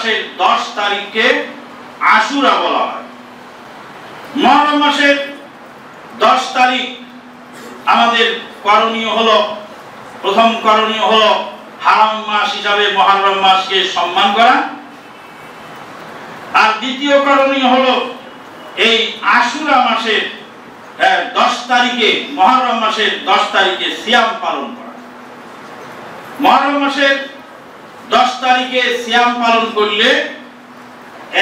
মাসের 10 তারিখকে আশুরা বলা হয়। মুহররম মাসের 10 তারিখ আমাদের করণীয় হলো, প্রথম করণীয় হলো হারাম মাস হিসাবে মুহররম মাসকে সম্মান করা। আর দ্বিতীয় করণীয় হলো এই আশুরা মাসের 10 তারিখে, মুহররম মাসের 10 তারিখে সিয়াম পালন করা। মুহররম মাসের 10 তারিখে সিয়াম পালন করলে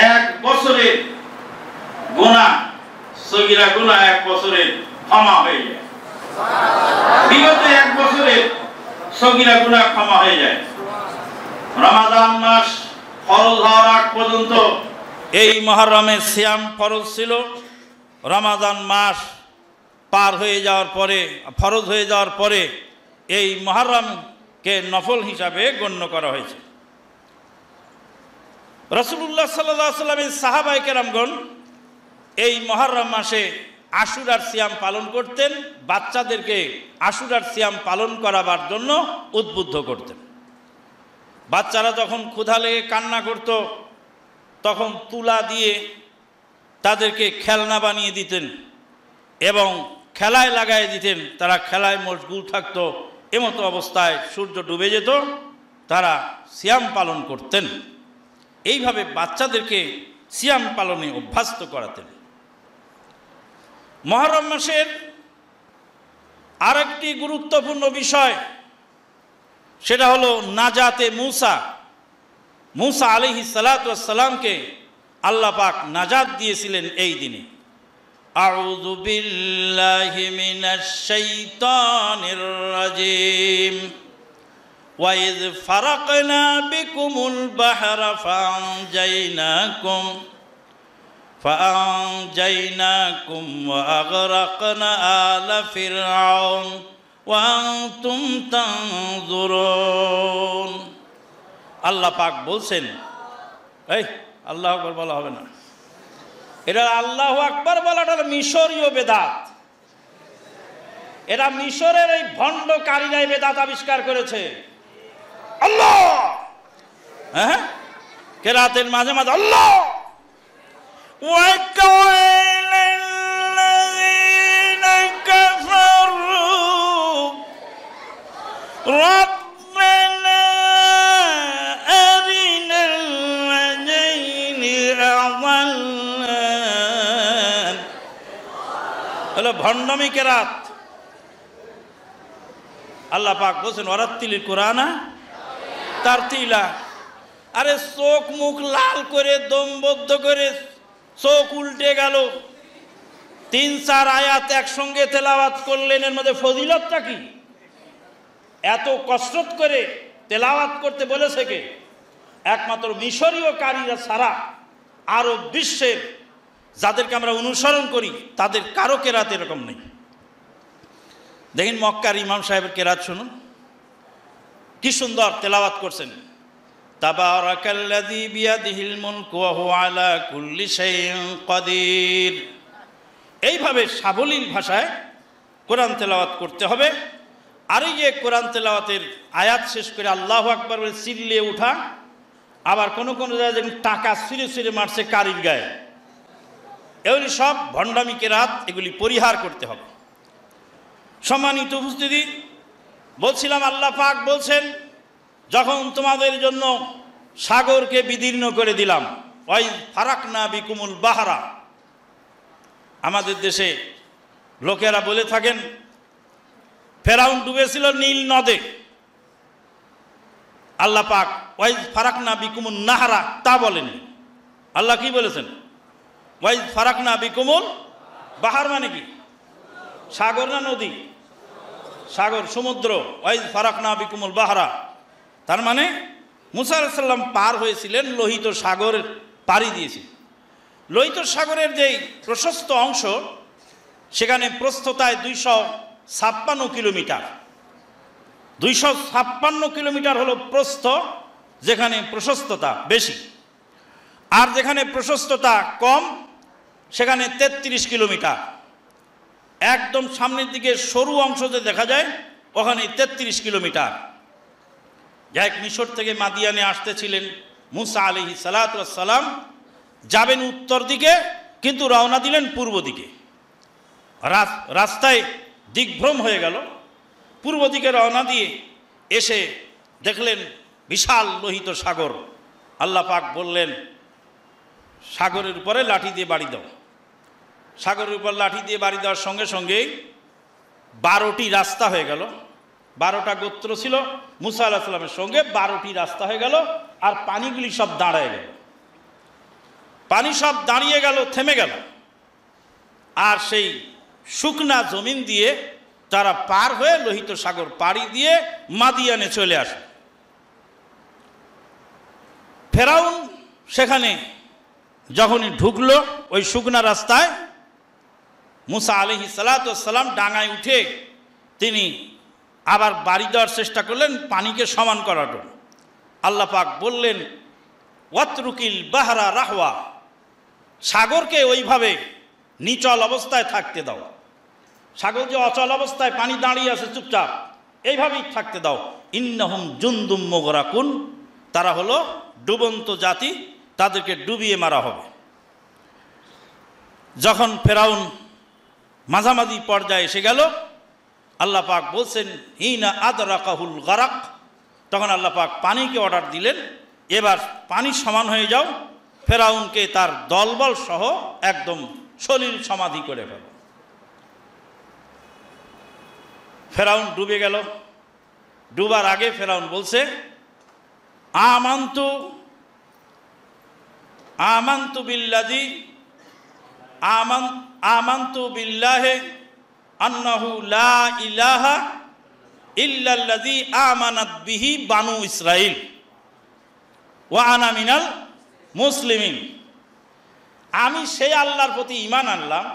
1 বছরের গুনাহ, সগীরা গুনাহ 1 বছরের ক্ষমা হয়ে যায়। বিগত 1 বছরের সগীরা গুনাহ ক্ষমা হয়ে যায়। রমাদান মাস ফরজ হওয়ার আগ পর্যন্ত এই মুহররমের সিয়াম ফরজ ছিল। রমাদান মাস পার হয়ে যাওয়ার পরে, ফরজ হয়ে যাওয়ার পরে এই মুহররমকে নফল হিসাবে গণ্য করা হয়েছে। রাসূলুল্লাহ সাল্লাল্লাহু আলাইহি ওয়াসাল্লামের সাহাবায়ে কেরামগণ এই মুহররম মাসে আশুরার সিয়াম পালন করতেন, বাচ্চাদেরকে আশুরার সিয়াম পালন করাবার জন্য উদ্বুদ্ধ করতেন। বাচ্চারা যখন ক্ষুধা লেগে কান্না করত তখন তুলা দিয়ে তাদেরকে খেলনা বানিয়ে দিতেন এবং খেলায় লাগাই দিতেন। তারা খেলায় মশগুল থাকতো। এমতো অবস্থায় সূর্য ডুবে যেত, তারা সিয়াম পালন করতেন। এইভাবে বাচ্চাদেরকে সিয়াম পালনে অভ্যস্ত করাতেন। মুহররম মাসের আরেকটি গুরুত্বপূর্ণ বিষয়, সেটা হলো নাজাতে মুসা আলাইহিস সালাতু ওয়াস সালামকে আল্লাহ পাক নাজাত দিয়েছিলেন এই দিনে। আউযু বিল্লাহি মিনাশ শাইতানির রাজিম। ওয়া ইয ফারাকনা বিকুমুল বাহরা فأنجيناكم وأغرقنا آل فرعون وأنتم تنظرون। আল্লাহ পাক বলছেন, এই আল্লাহু আকবার বলা হবে না, এটা আল্লাহু আকবার বলাটা মিশরীয় বেদাত। এরা মিশরের এই ভণ্ডকারীরাই বেদাত আবিষ্কার করেছে। আল্লাহ, হ্যাঁ, কেরাতের মাঝে মাঝে আল্লাহ। وقال الذين كفروا ربنا أرنا الذين أضلنا। হলো ভণ্ডামি কেরাত। আল্লাহ পাক বলছেন ওয়ারাত্তিলিল কুরআনা তারতিলা। আরে চোখ মুখ লাল করে দমবদ্ধ করে চোখ উল্টে গেল, 3-4 আয়াত একসঙ্গে তেলাওয়াত করলেন। এর মধ্যে ফজিলতটা কি? এত কসরত করে তেলাওয়াত করতে বলেছে কে? একমাত্র মিশরীয় কারীরা ছাড়া আরব বিশ্বের যাদেরকে আমরা অনুসরণ করি তাদের কারো কেরাত এরকম নেই। দেখেন মক্কার ইমাম সাহেবের কেরাত শুনুন, কি সুন্দর তেলাওয়াত করছেন। তাবারাকাল্লাযী বিয়াদিহিল মুলকু ওয়া হুয়া আলা কুল্লি শাইইন কাদির। এইভাবে সাবলীল ভাষায় কোরআন তেলাওয়াত করতে হবে। আর এই যে কোরআন তেলাওয়াতের আয়াত শেষ করে আল্লাহু আকবার বলে চিল্লিয়ে ওঠা, আবার কোনো কোনো জায়গায় টাকা ছিঁড়ে ছিঁড়ে মারছে কারির গায়ে, এগুলি সব ভণ্ডামি কেরাত, এগুলি পরিহার করতে হবে। সম্মানিত উপস্থিতি, বলছিলাম আল্লাহ পাক বলছেন যখন তোমাদের জন্য সাগরকে বিদীর্ণ করে দিলাম, ওই ফারাকনা বিকুমুল বাহরা। আমাদের দেশে লোকেরা বলে থাকেন ফেরাউন ডুবেছিল নীল নদে। আল্লাহ পাক ওই ফারাকনা বিকুমুল নাহারা তা বলেননি। আল্লাহ কি বলেছেন? ওই ফারাকনা বিকুমুল বাহার মানে কি? সাগর না নদী? সাগর, সমুদ্র। ওই ফারাকনা বিকুমুল বাহরা তার মানে মুসা আলাইহিস সালাম পার হয়েছিলেন, লোহিত সাগরের পাড়ি দিয়েছে। লোহিত সাগরের যেই প্রশস্ত অংশ, সেখানে প্রস্থতায় 256 কিলোমিটার। 256 কিলোমিটার হলো প্রস্থ, যেখানে প্রশস্ততা বেশি। আর যেখানে প্রশস্ততা কম সেখানে 33 কিলোমিটার। একদম সামনের দিকে সরু অংশ যে দেখা যায় ওখানে 33 কিলোমিটার। যাই মিশর থেকে মাদিয়ানে আসতেছিলেন মুসা আলাইহিস সালাতু ওয়াস সালাম যাবেন উত্তর দিকে, কিন্তু রওনা দিলেন পূর্ব দিকে। রাস্তায় দিগ্ভ্রম হয়ে গেল। পূর্ব দিকে রওনা দিয়ে এসে দেখলেন বিশাল লোহিত সাগর। আল্লাহ পাক বললেন, সাগরের উপরে লাঠি দিয়ে বাড়ি দাও। সাগরের উপর লাঠি দিয়ে বাড়ি দেওয়ার সঙ্গে সঙ্গেই 12টি রাস্তা হয়ে গেল। 12টা গোত্র ছিল মুসা আলাইহিস সালামের সঙ্গে, 12টি রাস্তা হয়ে গেল। আর পানিগুলি সব দাঁড়ায় গেল, পানি সব দাঁড়িয়ে গেল, থেমে গেল। আর সেই শুকনা জমিন দিয়ে তারা পার হয়ে লোহিত সাগর পাড়ি দিয়ে মাদিয়ানে চলে আসে। ফেরাউন সেখানে যখনই ঢুকলো ওই শুকনা রাস্তায়, মুসা আলাইহিস সালাতু ওয়াস সালাম ডাঙায় উঠে তিনি আবার বাড়ি দেওয়ার চেষ্টা করলেন পানিকে সমান করার জন্য। আল্লাহ পাক বললেন, ওয়াতরুকিল বাহরা রাহওয়া, সাগরকে ওইভাবে নিচল অবস্থায় থাকতে দাও। সাগর যে অচল অবস্থায় পানি দাঁড়িয়ে আছে চুপচাপ, এইভাবেই থাকতে দাও। ইন্নাহুম জুনদুম মুগরাকুন, তারা হলো ডুবন্ত জাতি, তাদেরকে ডুবিয়ে মারা হবে। যখন ফেরাউন মাঝামাঝি পর্যায়ে এসে গেল, আল্লাহ পাক বলছেন হিনা আদরাকাহুল গারাক, তখন আল্লাহ পাক পানিকে অর্ডার দিলেন, এবার পানি সমান হয়ে যাও, ফেরাউনকে তার দলবল সহ একদম সলিল সমাধি করে ফেল। ফেরাউন ডুবে গেল। ডুবার আগে ফেরাউন বলছে, আমান্তু বিল্লাহি আমান্তু বিল্লাহি আন্নাহু লা ইলাহা ইল্লাল্লাযী আমানাত বিহি বানু ইসরাঈল ওয়া আনা মিনাল মুসলিমিন। আমি সেই আল্লাহর প্রতি ঈমান আনলাম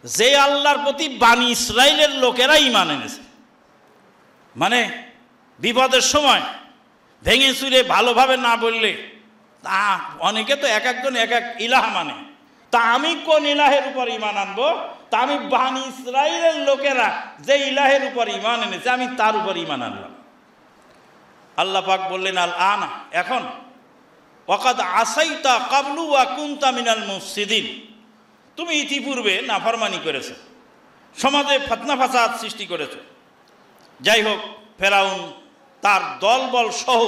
যে আল্লাহর প্রতি বানি ইসরাইলের লোকেরা ঈমান এনেছে। মানে বিপদের সময় ভেঙে চুরে ভালোভাবে না বললে, তা অনেকে তো এক একজন এক এক ইলাহ মানে, তা আমি কোন ইলাহের উপর ঈমান আনবো? তা আমি বানি ইসরাইলের লোকেরা যে ইলাহের উপর ঈমান এনেছে আমি তার উপর ঈমান আনলাম। আল্লাহ পাক বললেন, আল আনা, এখন, ওয়াকাদ আসাইতা কাবলু ওয়া কুনতা মিনাল মুফসিদিন, তুমি ইতিপূর্বে নাফরমানি করেছো, সমাজে ফতনা ফাসাদ সৃষ্টি করেছো। যাই হোক, ফেরাউন তার দলবল সহ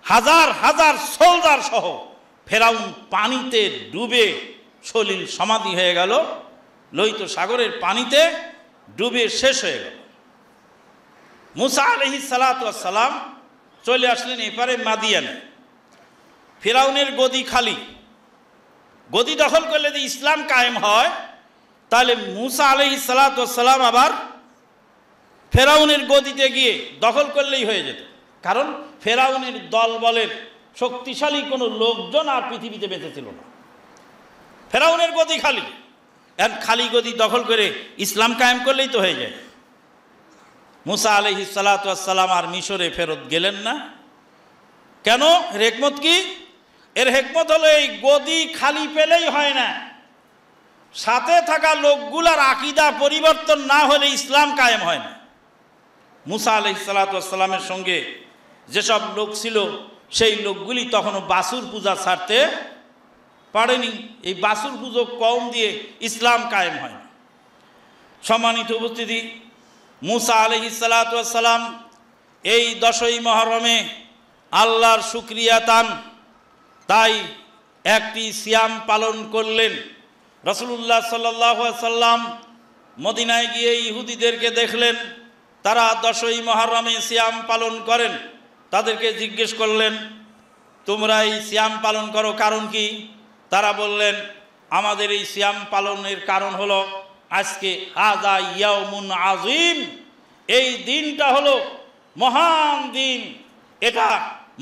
হাজার হাজার সোলজার সহ ফেরাউন পানিতে ডুবে সলিল সমাধি হয়ে গেল, লোহিত সাগরের পানিতে ডুবে শেষ হয়ে গেল। মুসা আলাইহিস সালাতু ওয়াস সালাম চলে আসলেন এপারে মাদিয়ানে। ফেরাউনের গদি খালি। গদি দখল করলে যদি ইসলাম কায়েম হয়, তাহলে মুসা আলাইহিস সালাতু ওয়াস সালাম আবার ফেরাউনের গদিতে গিয়ে দখল করলেই হয়ে যেত। কারণ ফেরাউনের দলবলের শক্তিশালী কোনো লোকজন আর পৃথিবীতে বেঁচে ছিল না। ফেরাউনের গদি খালি, এখন খালি গদি দখল করে ইসলাম কায়েম করলেই তো হয়ে যায়। মুসা আলাইহিস সালাতু ওয়াস সালাম আর মিশরে ফেরত গেলেন না। কেন? হিকমত কি? এর হিকমত হলো এই গদি খালি পেলেই হয় না, সাথে থাকা লোকগুলার আকীদা পরিবর্তন না হলে ইসলাম কায়েম হয় না। মুসা আলাইহিস সালাতু ওয়াস সালামের সঙ্গে যেসব লোক ছিল সেই লোকগুলি তখনও বাছুর পূজা ছাড়তে পারেনি। এই বাছুর পুজো কম দিয়ে ইসলাম কায়েম হয় না। সম্মানিত উপস্থিতি, মুসা আলাইহিস সালাতু ওয়াস সালাম এই 10ই মুহররমে আল্লাহর শুকরিয়া তান, তাই একটি সিয়াম পালন করলেন। রাসূলুল্লাহ সাল্লাল্লাহু আলাইহি সাল্লাম মদিনায় গিয়ে ইহুদিদেরকে দেখলেন তারা 10ই মুহররমে সিয়াম পালন করেন। তাদেরকে জিজ্ঞেস করলেন, তোমরা এই সিয়াম পালন করো কারণ কি? তারা বললেন, আমাদের এই সিয়াম পালনের কারণ হলো আজকে হাযা ইয়াউমুন আযীম, এই দিনটা হলো মহান দিন, এটা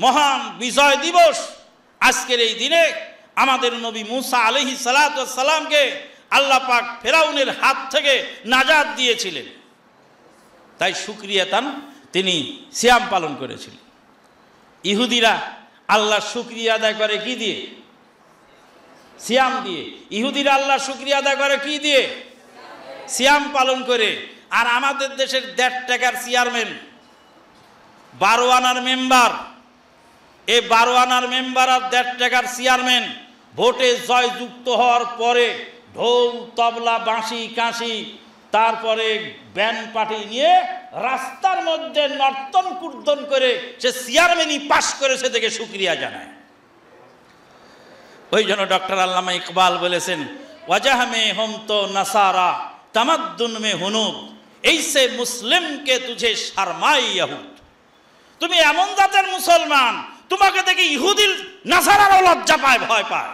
মহান বিজয় দিবস। আজকের এই দিনে আমাদের নবী মুসা আলাইহিস সালাতু ওয়াস সালামকে আল্লাহ পাক ফেরাউনের হাত থেকে নাজাত দিয়েছিলেন, তাই শুকরিয়া তান তিনি সিয়াম পালন করেছিলেন। ইহুদিরা আল্লাহর শুকরিয়া আদায় করে কি দিয়ে? সিয়াম দিয়ে। ইহুদিরা আল্লাহর শুকরিয়া আদায় করে কি দিয়ে? সিয়াম পালন করে। আর আমাদের দেশের 1.5 টাকার চেয়ারম্যান, 12 আনার মেম্বার, এই 12 আনার মেম্বার আর 1.5 টাকার চেয়ারম্যান ভোটে জয়যুক্ত হওয়ার পরে ঢোল তবলা বাঁশি কাঁসি তারপরে ব্যান্ড পার্টি নিয়ে রাস্তার মধ্যে নর্তন কুর্দন করে সে চেয়ারম্যানই পাশ করেছে দেখে শুকরিয়া জানায়। ওই জন্য ডক্টর আল্লামা ইকবাল বলেছেন, ওয়াজাহ মে হম তো নাসারা তামাদ্দুন মে হুনুদ, এইসে মুসলিমকে তুঝে শর্মাই ইহুদ। তুমি এমন জাতের মুসলমান, তোমাকে দেখে ইহুদি নাসারারও লজ্জা পায়, ভয় পায়।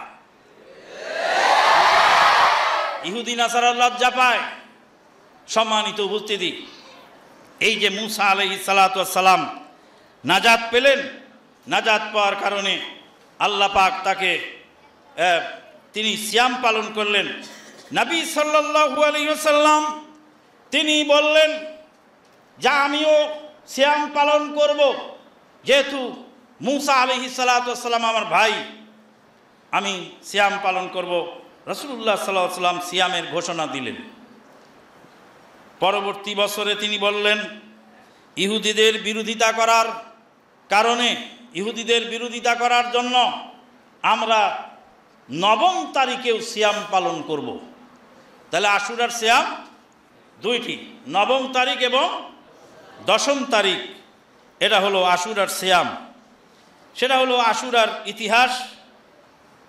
ইহুদি নাসারার লজ্জা পায়। সম্মানিত উপস্থিতি, এই যে মুসা আলাইহিস সালাতু ওয়াস সালাম নাজাত পেলেন, নাজাত পাওয়ার কারণে আল্লাহ পাক তাকে তিনি সিয়াম পালন করলেন। নবী সাল্লাল্লাহু আলাইহি ওয়াসাল্লাম তিনি বললেন যে আমিও সিয়াম পালন করব, যেহেতু মুসা আলাইহিস সালাতু ওয়াস সালাম আমার ভাই, আমি সিয়াম পালন করব। রাসূলুল্লাহ সাল্লাল্লাহু আলাইহি ওয়াসাল্লাম সিয়ামের ঘোষণা দিলেন। পরবর্তী বছরে তিনি বললেন, ইহুদিদের বিরোধিতা করার কারণে, ইহুদিদের বিরোধিতা করার জন্য আমরা 9 তারিখেও সিয়াম পালন করব। তাহলে আশুরার সিয়াম দুইটি, 9 তারিখ এবং 10 তারিখ। এটা হলো আশুরার সিয়াম। সেটা হলো আশুরার ইতিহাস,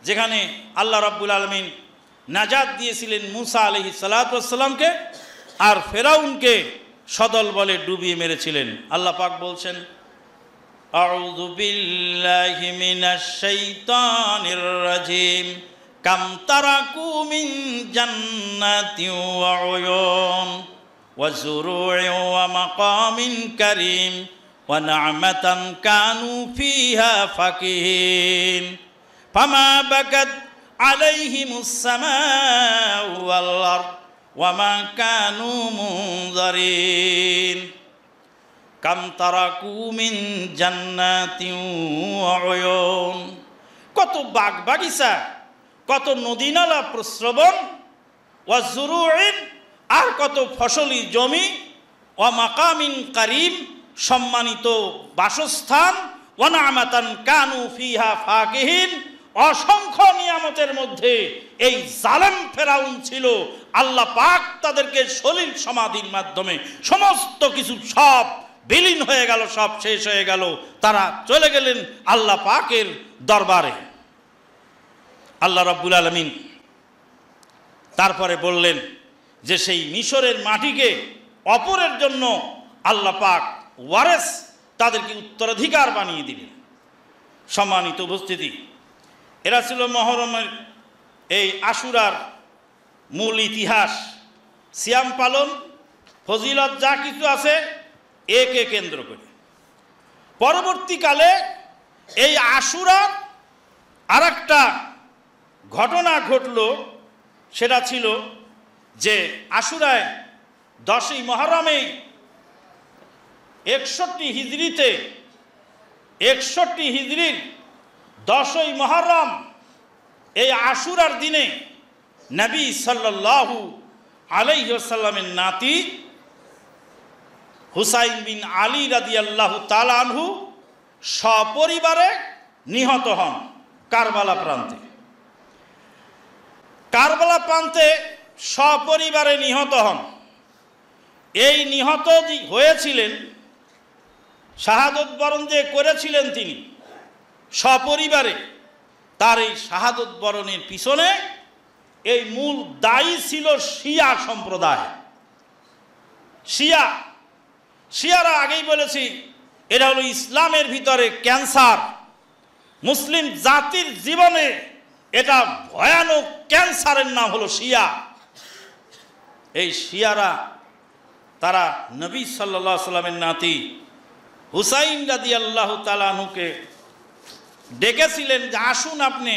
যেখানে আল্লাহ রাব্বুল আলামিন নাজাত দিয়েছিলেন মুসা আলাইহিস সালাতু ওয়াস সালামকে, আর ফেরাউনকে সদল বলে ডুবিয়ে মেরেছিলেন। আল্লাহ পাক বলছেন, আউযু বিল্লাহি মিনাশ শাইতানির রাজিম, কাম তারাকু মিন জান্নাতিন ওয়া উয়ুন ওয়া যুরু'in ওয়া মাকামিন কারীম ওয়া নি'মাতান কানু ফিহা ফাকিহিন ফামা বাকাত আলাইহিমুস সামাউ ওয়াল আরদ ওয়া মা কানু মুনযারিন। কাম তারাকু মিন জান্নাতিন ওয়া উয়ুন, কত বাগ বাগিচা, কত নদী নালা প্রস্রবণ, ওয়া যুরু'in আর কত ফসলি জমি, ওয়া মাকামিন কারীম সম্মানিত বাসস্থান, ওয়া নি'মাতান কানু ফিহা ফাকিহিন অসংখ্য নিয়ামতের মধ্যে এই জালেম ফেরাউন ছিল। আল্লাহ পাক তাদেরকে সলিল সমাধির মাধ্যমে সমস্ত কিছু সব বিলীন হয়ে গেল, সব শেষ হয়ে গেল। তারা চলে গেলেন আল্লাহ পাকের দরবারে। আল্লাহ রাব্বুল আলামিন তারপরে বললেন যে সেই মিশরের মাটিকে অপরের জন্য আল্লাহ পাক ওয়ারেস, তাদেরকে উত্তরাধিকার বানিয়ে দিলেন। সম্মানিত উপস্থিতি, এরা ছিল মহরমের এই আশুরার মূল ইতিহাস। সিয়াম পালন ফজিলত যা কিছু আছে একে কেন্দ্র করে পরবর্তীকালে এই আশুরার আর একটা ঘটনা ঘটল। সেটা ছিল যে আশুরায় 10ই মহরমে 61 হিজরিতে 61 হিজরির 10ই মহরম এই আশুরার দিনে নবী সাল্লাল্লাহু আলাইহি ওয়াসাল্লামের নাতি হুসাইন বিন আলী রাদিয়াল্লাহু তাআলা আনহু সপরিবারে নিহত হন কারবালা প্রান্তে। কারবালা প্রান্তে সপরিবারে নিহত হন। এই নিহত হয়েছিলেন, শাহাদত বরণ যে করেছিলেন তিনি সপরিবারে, তার এই শাহাদত বরণের পিছনে এই মূল দায়ী ছিল শিয়া সম্প্রদায়। শিয়ারা আগেই বলেছি এটা হলো ইসলামের ভিতরে ক্যান্সার। মুসলিম জাতির জীবনে এটা ভয়ানক ক্যান্সারের নাম হলো শিয়া। এই শিয়ারা তারা নবী সাল্লাল্লাহু আলাইহি সাল্লামের নাতি হুসাইন রাদিয়াল্লাহু তাআলা আনহুকে ডেকেছিলেন যে আসুন, আপনি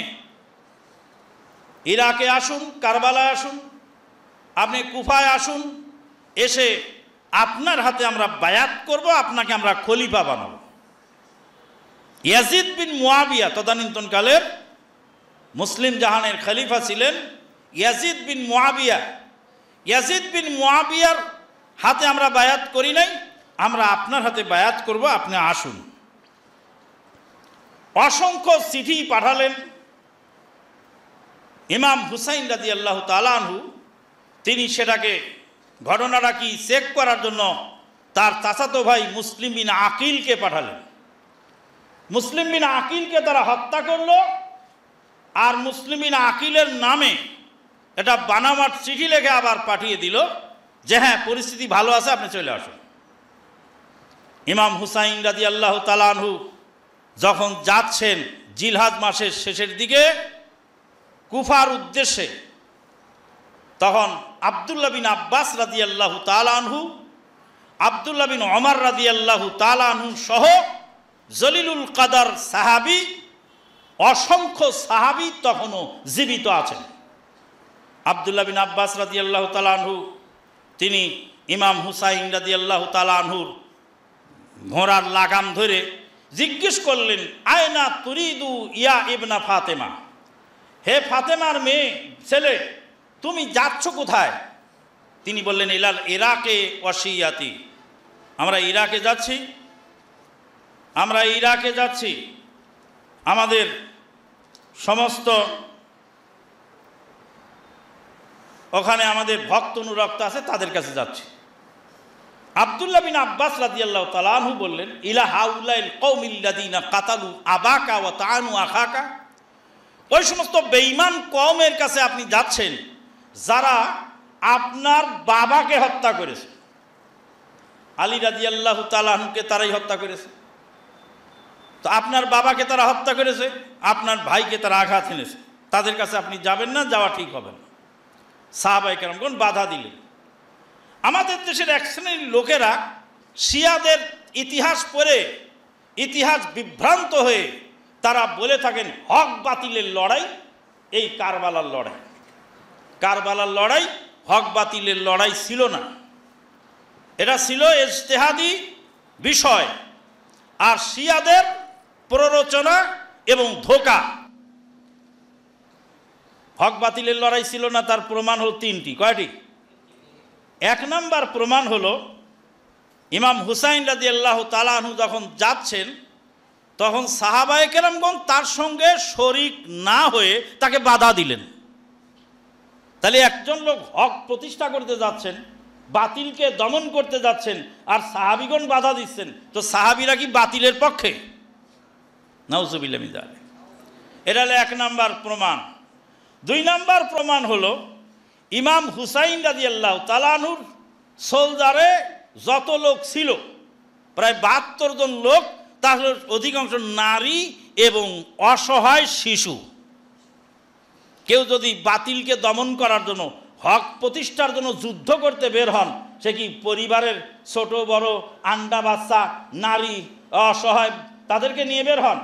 ইরাকে আসুন, কারবালায় আসুন, আপনি কুফায় আসুন, এসে আপনার হাতে আমরা বায়াত করব, আপনাকে আমরা খলিফা বানাবো। ইয়াজিদ বিন মুয়াবিয়া তদানীন্তনকালের মুসলিম জাহানের খলিফা ছিলেন Yazid bin Muawiya. Yazid bin মুয়াবিয়ার হাতে আমরা বায়াত করি নাই, আমরা আপনার হাতে বায়াত করব, আপনি আসুন। অসংখ্য চিঠি পাঠালেন। ইমাম হুসাইন রাদিয়াল্লাহু তাআলা আনহু তিনি সেটাকে ঘটনাটা কি চেক করার জন্য তার চাচাতো ভাই মুসলিম বিন আকিলকে পাঠালেন। মুসলিম বিন আকিলকে তারা হত্যা করলো, আর মুসলিম বিন আকিলের নামে এটা বানামার চিঠি লিখে আবার পাঠিয়ে দিল যে হ্যাঁ পরিস্থিতি ভালো আছে, আপনি চলে আসুন। ইমাম হুসাইন রাদিয়াল্লাহু তাআলা আনহু যখন যাচ্ছেন জিলহাজ মাসের শেষের দিকে কুফার উদ্দেশ্যে, তখন আব্দুল্লাহ বিন আব্বাস রাদিয়াল্লাহু তাআলা আনহু, আব্দুল্লাহ বিন ওমর রাদিয়াল্লাহু তাআলা আনহু সহ জলিলুল কাদার সাহাবী, অসংখ্য সাহাবী তখনও জীবিত আছেন। আব্দুল্লাহ বিন আব্বাস রাদিয়াল্লাহু তাআলা আনহু তিনি ইমাম হুসাইন রাদিয়াল্লাহু তাআলা আনহুর ঘোড়ার লাগাম ধরে জিজ্ঞেস করলেন, আয়না তুরিদু ইয়া ইবনা ফাতেমা, হে ফাতেমার মেয়ে ছেলে, তুমি যাচ্ছ কোথায়? তিনি বললেন, ইলাল ইরাকে ওয়াশিয়াতি, আমরা ইরাকে যাচ্ছি, আমরা ইরাকে যাচ্ছি, আমাদের সমস্ত ওখানে আমাদের ভক্ত অনুরক্ত আছে, তাদের কাছে যাচ্ছি। আব্দুল্লাহ বিন আব্বাস রাদিয়াল্লাহু তাআলা আনহু বললেন, ইলা হাউলাইল কওমিল্লাযিনা কাতালু আবাকা ওয়া তাআনু আখাকা, ওই সমস্ত বেঈমান কওমের কাছে আপনি যাচ্ছেন যারা আপনার বাবাকে হত্যা করেছে। আলী রাদিয়াল্লাহু তাআলা আনহুকে তারাই হত্যা করেছে, তো আপনার বাবাকে তারা হত্যা করেছে, আপনার ভাইকে তারা আঘাত এনেছে, তাদের কাছে আপনি যাবেন না, যাওয়া ঠিক হবে না। সাহাবায়ে কেরামগণ বাধা দিলেন। আমাদের দেশের এক শ্রেণীর লোকেরা শিয়াদের ইতিহাস পড়ে ইতিহাস বিভ্রান্ত হয়ে তারা বলে থাকেন হক বাতিলের লড়াই এই কারবালার লড়াই। কারবালার লড়াই হক বাতিলের লড়াই ছিল না, এটা ছিল ইজতিহাদি বিষয়, আর শিয়াদের প্ররোচনা এবং ধোঁকা। হক বাতিলের লড়াই ছিল না, তার প্রমাণ হল তিনটি। কয়টি? এক নাম্বার প্রমাণ হলো ইমাম হুসাইন রাদিয়াল্লাহু তাআলা আনহু যখন যাচ্ছেন তখন সাহাবায়ে কেরামগণ তার সঙ্গে শরিক না হয়ে তাকে বাধা দিলেন। তাহলে একজন লোক হক প্রতিষ্ঠা করতে যাচ্ছেন, বাতিলকে দমন করতে যাচ্ছেন, আর সাহাবীগণ বাধা দিচ্ছেন, তো সাহাবীরা কি বাতিলের পক্ষে? নাউজুবিল্লাহ মিন যালিক। এটা হলো এক নাম্বার প্রমাণ। দুই নাম্বার প্রমাণ হলো ইমাম হুসাইন রাদিয়াল্লাহু তাআলা আনহুর সোলজারে যত লোক ছিল প্রায় ৭২ জন লোক, তার অধিকাংশ নারী এবং অসহায় শিশু। কেউ যদি বাতিলকে দমন করার জন্য, হক প্রতিষ্ঠার জন্য যুদ্ধ করতে বের হন, সে কি পরিবারের ছোট বড় আন্ডা বাচ্চা নারী অসহায় তাদেরকে নিয়ে বের হন?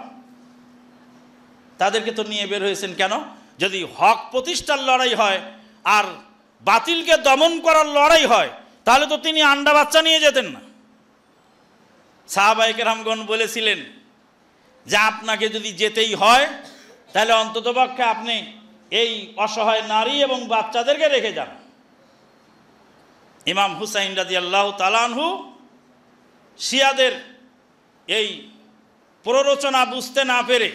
তাদেরকে তো নিয়ে বের হয়েছেন কেন? যদি হক প্রতিষ্ঠার লড়াই হয় আর বাতিলকে দমন করার লড়াই হয়, তাহলে তো তিনি আন্ডা বাচ্চা নিয়ে যেতেন না। সাহাবায়ে কেরামগণ বলেছিলেন যে আপনাকে যদি যেতেই হয় তাহলে অন্ততপক্ষে আপনি এই অসহায় নারী এবং বাচ্চাদেরকে রেখে যান। ইমাম হুসাইন রাদিয়াল্লাহু তাআলা আনহু শিয়াদের এই প্ররোচনা বুঝতে না পেরে,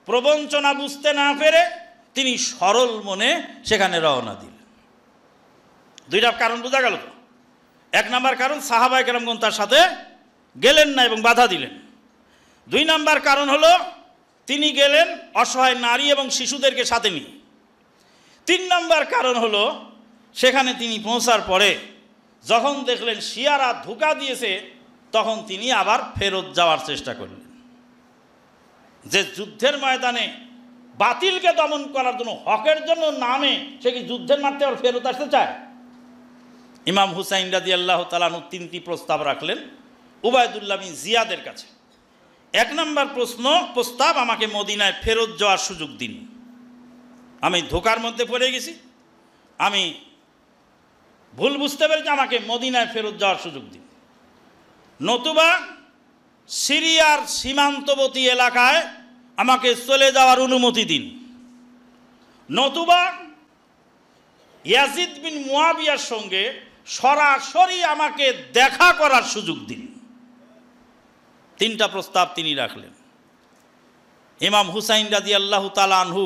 প্রবঞ্চনা বুঝতে না পেরে তিনি সরল মনে সেখানে রওনা দিলেন। দুইটা কারণ বোঝা গেল তো। এক নাম্বার কারণ সাহাবায়ে কেরামগণ তার সাথে গেলেন না এবং বাধা দিলেন। দুই নাম্বার কারণ হলো তিনি গেলেন অসহায় নারী এবং শিশুদেরকে সাথে নিয়ে। তিন নাম্বার কারণ হলো সেখানে তিনি পৌঁছার পরে যখন দেখলেন শিয়ারা ধোঁকা দিয়েছে, তখন তিনি আবার ফেরত যাওয়ার চেষ্টা করলেন। যে যুদ্ধের ময়দানে বাতিলকে দমন করার জন্য, হকের জন্য নামে, সে কি যুদ্ধের মাঠে আর ফেরত আসতে চায়? ইমাম হুসাইন রাদিয়াল্লাহু তাআলা আনহু তিনটি প্রস্তাব রাখলেন উবাইদুল্লাহ বিন জিয়াদের কাছে। এক নম্বর প্রস্তাব, আমাকে মদিনায় ফেরত যাওয়ার সুযোগ দিন। আমি ধোঁকার মধ্যে পড়ে গেছি, আমি ভুল বুঝতে পেরেছি, আমাকে মদিনায় ফেরত যাওয়ার সুযোগ দিন। নতুবা সিরিয়ার সীমান্তবর্তী এলাকায় আমাকে চলে যাওয়ার অনুমতি দিন। নতুবা ইয়াজিদ বিন মুয়াবিয়ার সঙ্গে সরাসরি আমাকে দেখা করার সুযোগ দিন। তিনটা প্রস্তাব তিনি রাখলেন। ইমাম হুসাইন রাদিয়াল্লাহু তাআলা আনহু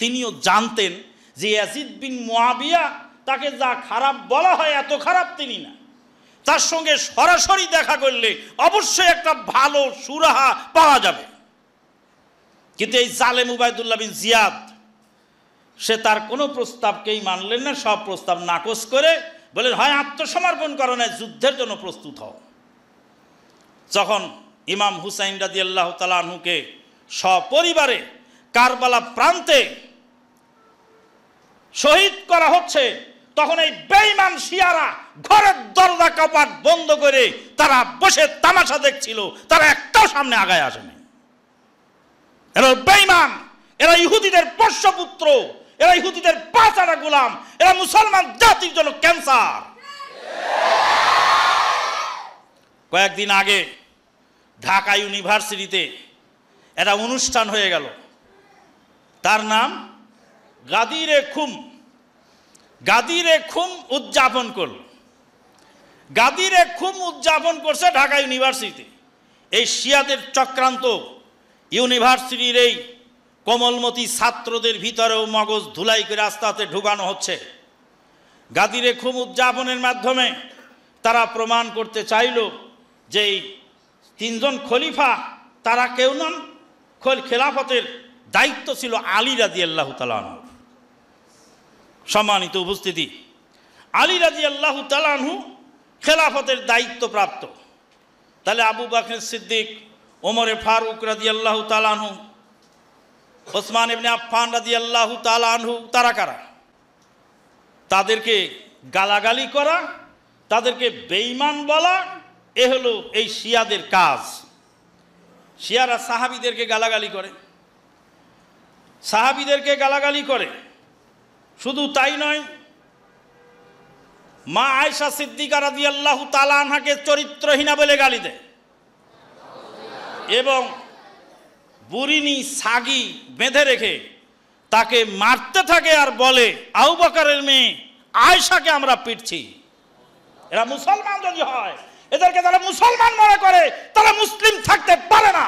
তিনিও জানতেন যে ইয়াজিদ বিন মুয়াবিয়া তাকে যা খারাপ বলা হয় এত খারাপ তিনি না, তার সঙ্গে সরাসরি দেখা করলে অবশ্যই একটা ভালো সুরাহা পাওয়া যাবে। কিন্তু এই জালেম উবাইদুল্লাহ বিন জিয়াদ সে তার কোনো প্রস্তাবকেই মানলেন না, সব প্রস্তাব নাকচ করে বলেন হয় আত্মসমর্পণ করো না যুদ্ধের জন্য প্রস্তুত হও। যখন ইমাম হুসাইন রাদিয়াল্লাহু তাআলা আনহুকে সপরিবারে কারবালা প্রান্তে শহীদ করা হচ্ছে, তখন এই বেঈমান শিয়ারা ঘরের দরজা কপাট বন্ধ করে তারা বসে তামাশা দেখছিল, তারা একটাও সামনে আগায় আসেনি। এরা বেঈমান, এরা ইহুদিদের পোষ্যপুত্র, এরা ইহুদিদের পাঁচাটা গোলাম, এরা মুসলমান জাতির জন্য ক্যান্সার। কয়েকদিন আগে ঢাকা ইউনিভার্সিটিতে একটা অনুষ্ঠান হয়ে গেল, তার নাম গাদিরে খুম। গাদিরে খুম উদযাপন করল। গাদিরে খুম উদযাপন করছে ঢাকা ইউনিভার্সিটিতে। এই শিয়াদের চক্রান্ত ইউনিভার্সিটির এই কোমলমতি ছাত্রদের ভিতরেও মগজ ধুলাই করে আস্তে আস্তে ঢুকানো হচ্ছে। গাদিরে খুম উদযাপনের মাধ্যমে তারা প্রমাণ করতে চাইল যে এই তিনজন খলিফা তারা কেউ নন, খেলাফতের দায়িত্ব ছিল আলী রাদিয়াল্লাহু তাআলা আনহু। সম্মানিত উপস্থিতি, আলী রাদিয়াল্লাহু তাআলা আনহু খেলাফতের দায়িত্ব প্রাপ্ত। তাহলে আবু বকর সিদ্দিক, ওমরে ফারুক রাদিয়াল্লাহু তাআলা আনহু, ওসমান ইবনে আফফান রাদিয়াল্লাহু তাআলা আনহু তারা কারা? তাদেরকে গালাগালি করা, তাদেরকে বেঈমান বলা, এ হলো এই শিয়াদের কাজ। শিয়ারা সাহাবীদেরকে গালাগালি করে, সাহাবীদেরকে গালাগালি করে। শুধু তাই নয়, মা আয়েশা সিদ্দিকা রাদিয়াল্লাহু তাআলা আনহাকে চরিত্রহীনা বলে গালি দেয় এবং বুরিনি সাগি বেঁধে রেখে তাকে মারতে থাকে আর বলে আবু বকরের মেয়ে আয়েশাকে আমরা পিটছি। এরা মুসলমান যদি হয়, এদেরকে যারা মুসলমান মনে করে তারা মুসলিম থাকতে পারে না।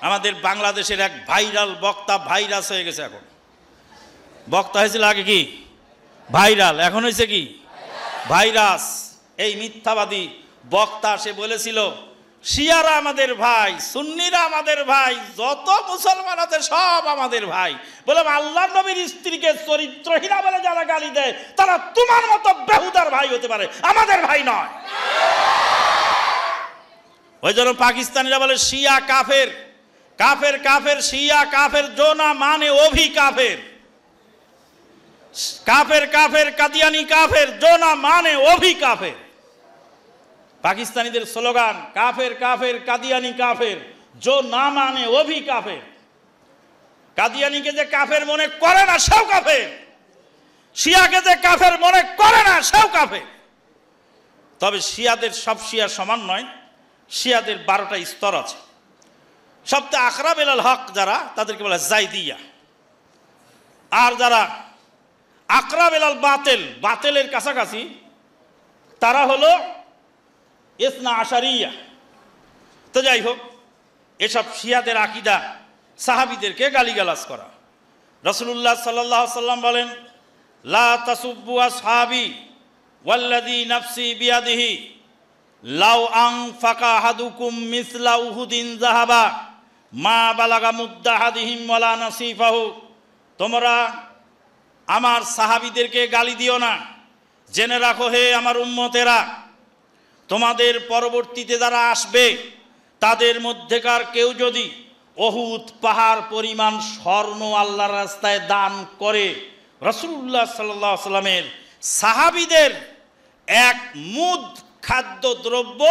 আমাদের বাংলাদেশের এক ভাইরাল বক্তা ভাইরাস হয়ে গেছে। এখন বক্তা হয়েছিল আগে কি ভাইরাল, এখন হয়েছে কি ভাইরাস। এই মিথ্যাবাদী বক্তা সে বলেছিল শিয়ারা আমাদের ভাই, সুন্নিরা আমাদের ভাই, যত মুসলমান আছে সব আমাদের ভাই। বলে আল্লাহর নবীর স্ত্রীকে চরিত্রহীনা বলে যারা গালি দেয় তারা তোমার মতো বেহুদার ভাই হতে পারে, আমাদের ভাই নয়। ওই জন্য পাকিস্তানিরা বলে শিয়া কাফের, কাফের কাফের, শিয়া কাফের, জো না মানে ওভি কাফের। কাফের কাফের, কাদিয়ানি কাফের, জো না মানে ওভি কাফের। পাকিস্তানিদের স্লোগান কাফের কাফের, কাদিয়ানি কাফের, জো না মানে ওভি কাফের। কাদিয়ানিকে যে কাফের মনে করে না সেও কাফের, শিয়াকে যে কাফের মনে করে না সেও কাফের। তবে শিয়াদের সব শিয়া সমান নয়, শিয়াদের 12টা স্তর আছে। সবচেয়ে আকরাব ইলাল হক যারা, তাদেরকে বলে জাইদিয়া। আর যারা আকরাব ইলাল বাতিল, বাতিলের কাছাকাছি, তারা হলো ইসনা আশারিয়া। তো যাই হোক, এসব শিয়াদের আকীদা সাহাবীদেরকে গালিগালাজ করা। রাসূলুল্লাহ সাল্লাল্লাহু আলাইহি ওয়াসাল্লাম বলেন লা তাসুব্বু আসহাবি ওয়াল্লাযী নাফসি বিয়াদিহি লাউ আনফাকা আহাদুকুম মিসলা উহুদিন যাহাবা মা বালাগা মুদ্দাহাদিহিম ওয়ালা নাসিফাহু। তোমরা আমার সাহাবীদেরকে গালি দিও না। জেনে রাখো হে আমার উম্মতেরা, তোমাদের পরবর্তীতে যারা আসবে তাদের মধ্যেকার কেউ যদি উহুদ পাহাড় পরিমাণ স্বর্ণ আল্লাহর রাস্তায় দান করে, রাসূলুল্লাহ সাল্লাল্লাহু আলাইহি ওয়াসাল্লামের সাহাবীদের এক মুদ খাদ্য দ্রব্য,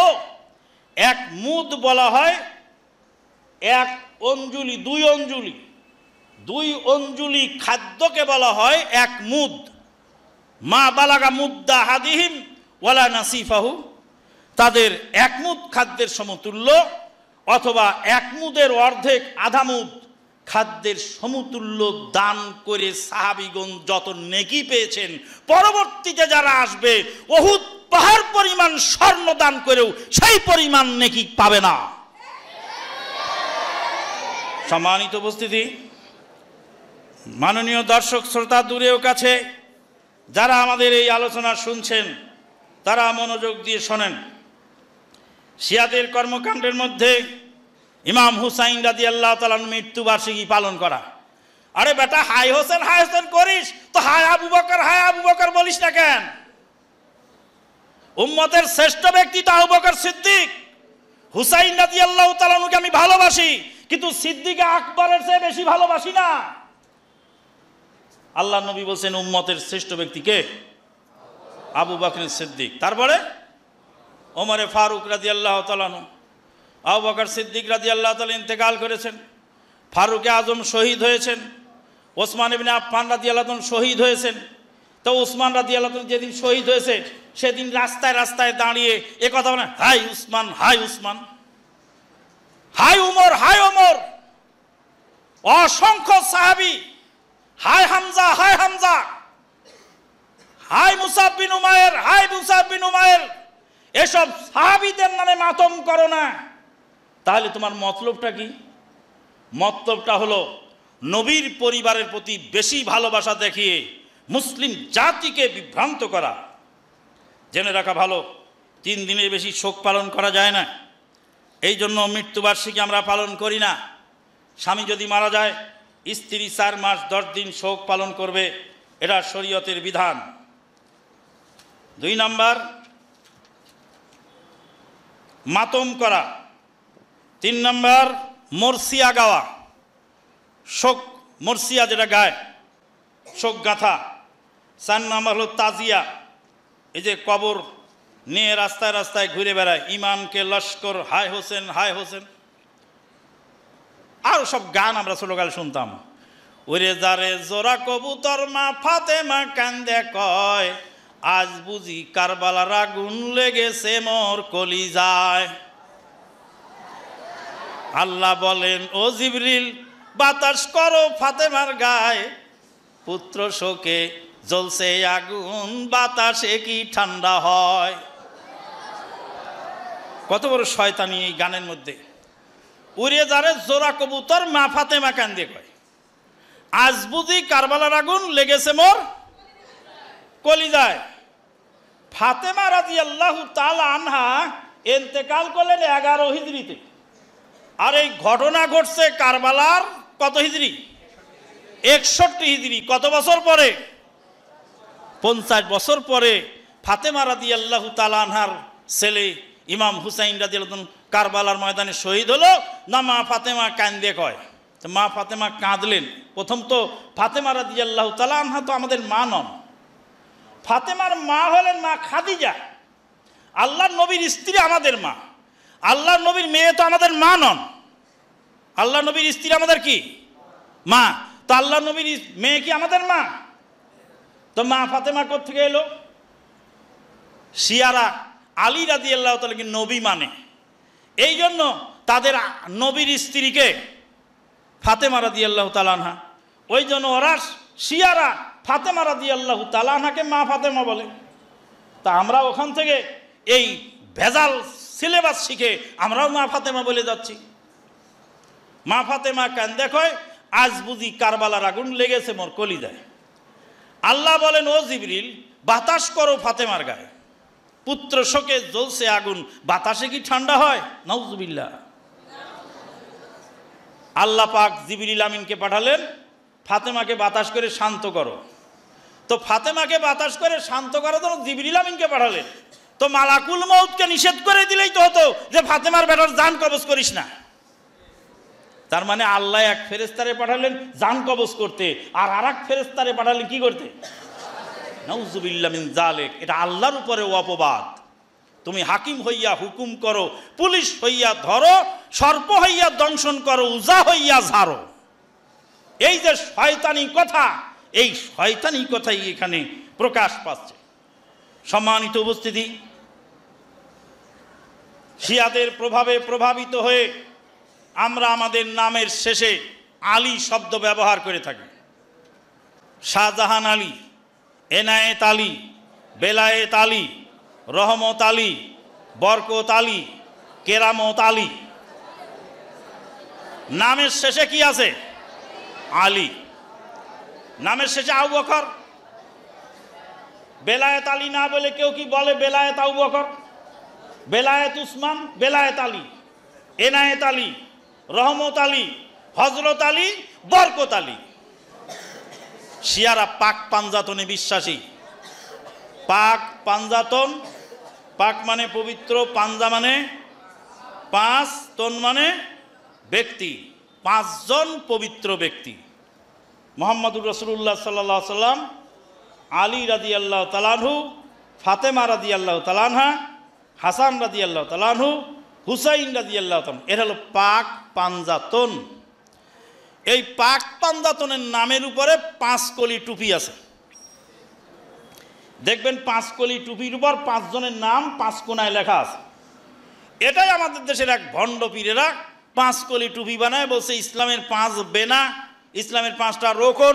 এক মুদ বলা হয় এক অঞ্জলি, দুই অঞ্জলি খাদ্যকে বলা হয় এক মুদ। মা বালাগা মুদ্দা হাদিহিম ওয়ালা নাসিফাহু, তাদের এক মুদ খাদ্যের সমতুল্য অথবা এক মুদের অর্ধেক, আধা মুদ খাদ্যের সমতুল্য দান করে সাহাবীগণ যত নেকি পেয়েছেন, পরবর্তীতে যারা আসবে উহুদ পাহাড় পরিমাণ স্বর্ণ দান করেও সেই পরিমাণ নেকি পাবে না। সম্মানিত উপস্থিতি, মাননীয় দর্শক শ্রোতা দূরেও কাছে যারা আমাদের এই আলোচনা শুনছেন তারা মনোযোগ দিয়ে শোনেন। শিয়াদের কর্মকাণ্ডের মধ্যে ইমাম হুসাইন রাদিয়াল্লাহু তাআলার মৃত্যুবার্ষিকী পালন করা। আরে বেটা, হাই হোসেন করিস তো হাই আবু বকর বলিস না কেন? উম্মতের শ্রেষ্ঠ ব্যক্তি তো আবু বকর সিদ্দিক। হুসাইন রাদিয়াল্লাহু তাআলাকে আমি ভালোবাসি, কিন্তু সিদ্দিক আকবরের চেয়ে বেশি ভালোবাসি না। আল্লাহ নবী বলছেন উম্মতের শ্রেষ্ঠ ব্যক্তি কে? আবু বকর সিদ্দিক। তারপরে ওমরে ফারুক রাদিয়াল্লাহু তাআলা, আবু বকর সিদ্দিক রাদিয়াল্লাহু তাআলা ইন্তেকাল করেছেন, ফারুক আজম শহীদ হয়েছেন, ওসমান ইবনে আফফান রাদিয়াল্লাহু তাআলা শহীদ হয়েছেন। তো ওসমান রাদিয়াল্লাহু তাআলা যেদিন শহীদ হয়েছে সেদিন রাস্তায় রাস্তায় দাঁড়িয়ে এ কথা বলে, হাই উসমান, হাই উসমান, হাই উমর, হাই ওমর। অসংখ্য সাহাবী হাই হামজা, হাই হামজা, হাই মুসাব বিন উমায়ের, হাই মুসাব বিন উমায়ের। এসব সাহাবীদের নামে মাতম করো না। তাহলে তোমার মতলবটা কি? মতলবটা হলো নবীর পরিবারের প্রতি বেশি ভালোবাসা দেখিয়ে মুসলিম জাতিকে বিভ্রান্ত করা। জেনে রাখা ভালো, 3 দিনের বেশি শোক পালন করা যায় না। এই জন্য মৃত্যুবার্ষিকী আমরা পালন করি না। স্বামী যদি মারা যায়, স্ত্রী 4 মাস 10 দিন শোক পালন করবে, এটা শরীয়তের বিধান। 2 নাম্বার, মাতম করা। 3 নাম্বার, মরসিয়া গাওয়া, শোক মরসিয়া যেটা গায়, শোক গাথা। 4 নাম্বার হলো তাজিয়া, এই যে কবর নিয়ে রাস্তায় রাস্তায় ঘুরে বেড়ায়, ইমানকে লস্কর, হায় হোসেন, হায় হোসেন। আর সব গান আমরা ছোটকালে শুনতাম। ওরে যারে জোড়া কবুতর মা ফাতেমা কান্দে কয়, আজ বুঝি কারবালার আগুন লেগেছে মোর কলিজায়। আল্লাহ বলেন, ও জিবরিল বাতাস করো ফাতেমার গায়ে, পুত্র শোকে জ্বলছে আগুন, বাতাসে কি ঠান্ডা হয়। কত বড় শয়তানি এই গানের মধ্যে। উড়ে যারে জোড়া কবুতর মা ফাতেমা কান্দে কয়, আজ বুঝি কারবালার আগুন লেগেছে মোর কলিজায়। ফাতেমা রাদিয়াল্লাহু তাআলা আনহা ইন্তেকাল করলেন 11 হিজরিতে। আর এই ঘটনা ঘটছে কারবালার কত হিজরি? 61 হিজরি। কত বছর পরে? 50 বছর পরে ফাতেমা রাদিয়াল্লাহু তাআলা আনহার ছেলে ইমাম হুসাইন রাদিয়াল্লাহু তাআলা কারবালার ময়দানে শহীদ হলো। না মা ফাতেমা কান্দে কয়। তো মা ফাতেমা কাঁদলেন। প্রথম তো ফাতেমা রাদিয়াল্লাহু তাআলা আনহা তো আমাদের মা নন, ফাতেমার মা হলেন মা খাদিজা, আল্লাহর নবীর স্ত্রী আমাদের মা। আল্লাহর নবীর মেয়ে তো আমাদের মা নন, আল্লাহ নবীর স্ত্রী আমাদের কি? মা। তো আল্লাহ নবীর মেয়ে কি আমাদের মা? তো মা ফাতেমা কোত্থেকে এলো? শিয়ারা আলী রাদিয়াল্লাহু তাআলাকে নবী মানে, এই জন্য তাদের নবীর স্ত্রীকে ফাতেমা রাদিয়াল্লাহু তাআলা আনহা। ওই জন্য ওরা শিয়ারা ফাতেমা রাদিয়াল্লাহু তাআলা আনহাকে মা ফাতেমা বলে। তা আমরা ওখান থেকে এই ভেজাল সিলেবাস শিখে আমরাও মা ফাতেমা বলে যাচ্ছি। মা ফাতেমা কান্দে কয়, আজ বুঝি কারবালার আগুন লেগেছে মোর কলিজায়। আল্লাহ বলেন, ও জিবরিল বাতাস করো ফাতেমার গায়ে, পুত্র শোকে জ্বলছে আগুন, বাতাসে কি ঠান্ডা হয়? নাউজুবিল্লাহ। আল্লাহ পাক জিবরিল আমিনকে পাঠালেন, ফাতেমাকে বাতাস করে শান্ত করো। তো ফাতেমাকে বাতাস করে শান্ত করার জন্য জিবরিল আমিনকে পাঠালেন। তো মালাকুল মউতকে নিষেধ করে দিলেই তো হতো যে ফাতেমার বেটার জান কবজ করিস না। তার মানে আল্লাহ এক ফেরেশতারে পাঠালেন জান কবজ করতে, আর আরেক ফেরেশতারে পাঠালেন কি করতে? নাউজুবিল্লাহ মিন যালিক। এটা আল্লাহর উপরে অপবাদ। তুমি হাকিম হইয়া হুকুম করো, পুলিশ হইয়া ধরো, সর্প হইয়া দংশন করো, উজা হইয়া ঝাড়ো। এই যে শয়তানি কথা, এই শয়তানি কথাই এখানে প্রকাশ পাচ্ছে। সম্মানিত উপস্থিতি, শিয়াদের প্রভাবে প্রভাবিত হয়ে আমরা আমাদের নামের শেষে আলী শব্দ ব্যবহার করে থাকি। শাহজাহান আলী, এনায়েত আলী, বেলায়েত আলী, রহমত আলী, বরকত আলী, কেরামত আলী। নামের শেষে কি আছে? আলী। নামের শেষে আবু বকর। বেলায়েত আলী না বলে কেউ কি বলে বেলায়েত আবু বকর, বেলায়েত উসমান, বেলায়েত আলী, এনায়েত আলী, রহমত আলী, হজরত আলী, বরকত আলী। শিয়ারা পাক পাঞ্জাতনে বিশ্বাসী। পাক পাঞ্জাতন, পাক মানে পবিত্র, পাঞ্জা মানে পাঁচ, তন মানে ব্যক্তি, পাঁচজন পবিত্র ব্যক্তি। মুহাম্মদুর রাসূলুল্লাহ সাল্লাল্লাহু আলাইহি সাল্লাম, আলী রাদিয়াল্লাহু তাআলা আনহু, ফাতেমা রাদিয়াল্লাহু তাআলা আনহা, হাসান রাদিয়াল্লাহু তাআলা আনহু, হুসাইন রাদিয়াল্লাহু তাআলা, এর হলো পাক পাঞ্জাতন। এই পাক পাঞ্জাতনের নামের উপরে 5 কলি টুপি আছে। দেখবেন 5 কলি টুপির উপর 5 জনের নাম 5 কোণায় লেখা আছে। এটাই আমাদের দেশের এক ভণ্ড পীরেরা 5 কলি টুপি বানায়, বলছে ইসলামের 5 বেনা, ইসলামের 5টা রোকন,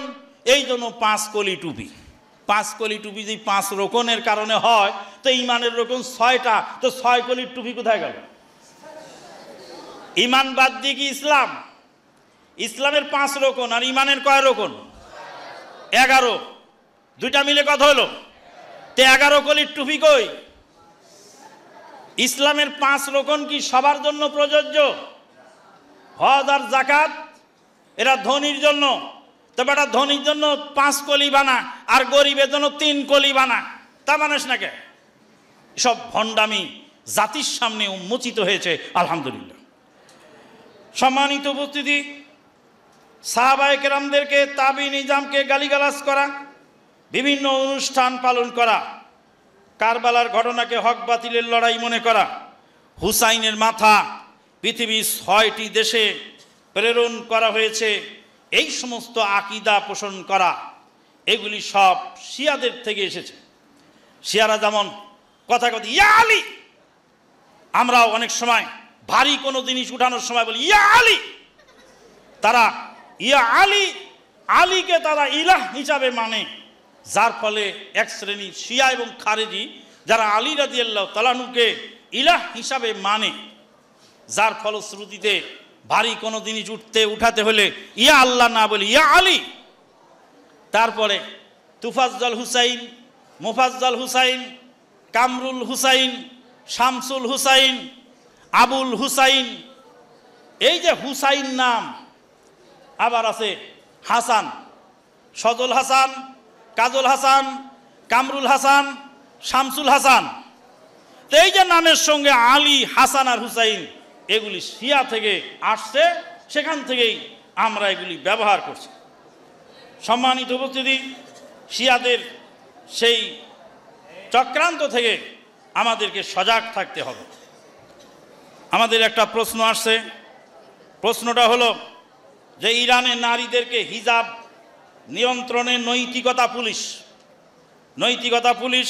এই জন্য 5 কলি টুপি। 5 কলি টুপি যদি 5 রোকনের কারণে হয়, তো ইমানের রোকন 6টা, তো 6 কলির টুপি কোথায় গেল? ইমান বাদ দিয়ে কি ইসলাম? ইসলামের 5 রোকন আর ইমানের কয় রোকন? 11। দুইটা মিলে কত হলো? তো 11 কলির টুপি কই? ইসলামের 5 রোকন কি সবার জন্য প্রযোজ্য? হজ আর যাকাত এরা ধনীর জন্য, তবে এটা ধনীর জন্য 5 কলি বানা আর গরিবের জন্য 3 কলি বানা, তা মানিস না কে? সব ভণ্ডামি জাতির সামনে উন্মোচিত হয়েছে। আলহামদুলিল্লাহ। সম্মানিত উপস্থিতি, সাহাবায়ে কেরামদেরকে, তাবি নিজামকে গালিগালাজ করা, বিভিন্ন অনুষ্ঠান পালন করা, কারবালার ঘটনাকে হক বাতিলের লড়াই মনে করা, হুসাইনের মাথা পৃথিবীর 6টি দেশে প্রেরণ করা হয়েছে, এই সমস্ত আকীদা পোষণ করা, এগুলি সব শিয়াদের থেকে এসেছে। শিয়ারা যেমন কথা কথা ইয়া আলী, আমরাও অনেক সময় ভারী কোনো জিনিস উঠানোর সময় বলি ইয়া আলী। তারা ইয়া আলী, আলীকে তারা ইলাহ হিসাবে মানে, যার ফলে এক শ্রেণী শিয়া এবং খারেজি যারা আলী রাদিয়াল্লাহু তাআলা আনহুকে ইলাহ হিসাবে মানে, যার ফলশ্রুতিতে ভারী কোনো জিনিস উঠাতে হলে ইয়া আল্লাহ না বলি ইয়া আলী। তারপরে তুফাজ্জল হুসাইন, মুফাজ্জল হুসাইন, কামরুল হুসাইন, শামসুল হুসাইন, আবুল হুসাইন, এই যে হুসাইন নাম। আবার আছে হাসান, সজল হাসান, কাজল হাসান, কামরুল হাসান, শামসুল হাসান। তো এই যে নামের সঙ্গে আলী, হাসান আর হুসাইন, এগুলি শিয়া থেকে আসছে, সেখান থেকেই আমরা এগুলি ব্যবহার করছি। সম্মানিত উপস্থিতি, শিয়াদের সেই চক্রান্ত থেকে আমাদেরকে সজাগ থাকতে হবে। আমাদের একটা প্রশ্ন আসছে, প্রশ্নটা হলো যে ইরানের নারীদেরকে হিজাব নিয়ন্ত্রণে নৈতিকতা পুলিশ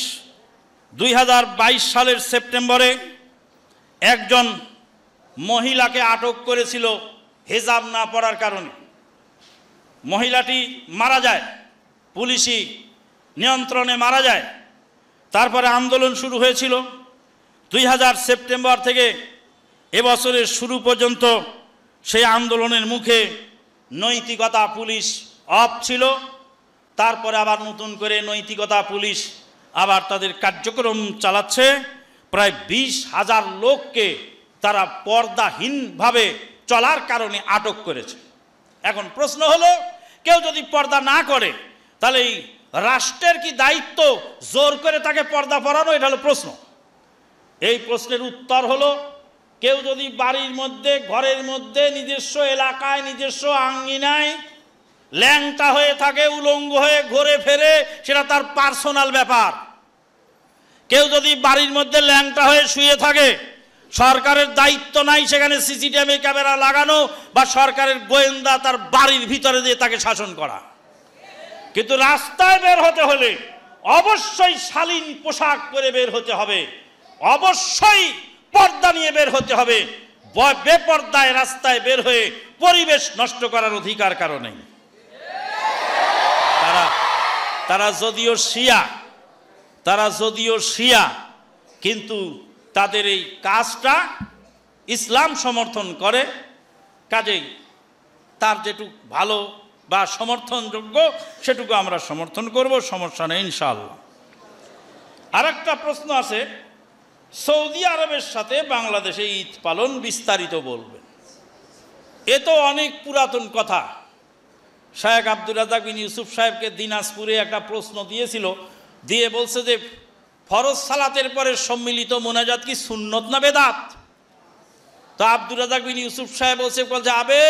2022 সালের সেপ্টেম্বরে একজন মহিলাকে আটক করেছিল হিজাব না পরার কারণে। মহিলাটি মারা যায়, পুলিশি নিয়ন্ত্রণে মারা যায়। তারপরে আন্দোলন শুরু হয়েছিল। 2000 সেপ্টেম্বর থেকে এবছরের শুরু পর্যন্ত সেই আন্দোলনের মুখে নৈতিকতা পুলিশ অফ ছিল। তারপরে আবার নতুন করে নৈতিকতা পুলিশ আবার তাদের কার্যক্রম চালাচ্ছে। প্রায় 20,000 লোককে তারা পর্দাহীনভাবে চলার কারণে আটক করেছে। এখন প্রশ্ন হলো, কেউ যদি পর্দা না করে তাহলে এই রাষ্ট্রের কি দায়িত্ব জোর করে তাকে পর্দা পরানো? এটা হলো প্রশ্ন। এই প্রশ্নের উত্তর হলো, কেউ যদি বাড়ির মধ্যে, ঘরের মধ্যে, নিজস্ব এলাকায়, নিজস্ব আঙ্গিনায় ল্যাংটা হয়ে থাকে, উলঙ্গ হয়ে ঘুরে ফেরে, সেটা তার পার্সোনাল ব্যাপার। কেউ যদি বাড়ির মধ্যে ল্যাংটা হয়ে শুয়ে থাকে, সরকারের দায়িত্ব নাই সেখানে সিসিটিভি ক্যামেরা লাগানো বা সরকারের গোয়েন্দা তার বাড়ির ভিতরে দিয়ে তাকে শাসন করা। কিন্তু রাস্তায় বের হতে হলে অবশ্যই শালীন পোশাক পরে বের হতে হবে, অবশ্যই পর্দা নিয়ে বের হতে হবে। বেপর্দায় রাস্তায় বের হয়ে পরিবেশ নষ্ট করার অধিকার কারো নেই। তারা যদিও শিয়া কিন্তু তাদের এই কাজটা ইসলাম সমর্থন করে। কাজেই তার যেটুকু ভালো বা সমর্থনযোগ্য সেটুকু আমরা সমর্থন করব, সমস্যা নেই ইনশাআল্লাহ। আরেকটা প্রশ্ন আছে, সৌদি আরবের সাথে বাংলাদেশে ঈদ পালন বিস্তারিত বলবেন। এ তো অনেক পুরাতন কথা। শায়েখ আব্দুর রাজ্জাক বিন ইউসুফ সাহেবকে দিনাজপুরে একটা প্রশ্ন দিয়েছিল, দিয়ে বলছে যে ফরজ সালাতের পরে সম্মিলিত মোনাজাত কি সুন্নত না বেদাত? তো আব্দুর রাজ্জাক বিন ইউসুফ সাহেব বলছে আবে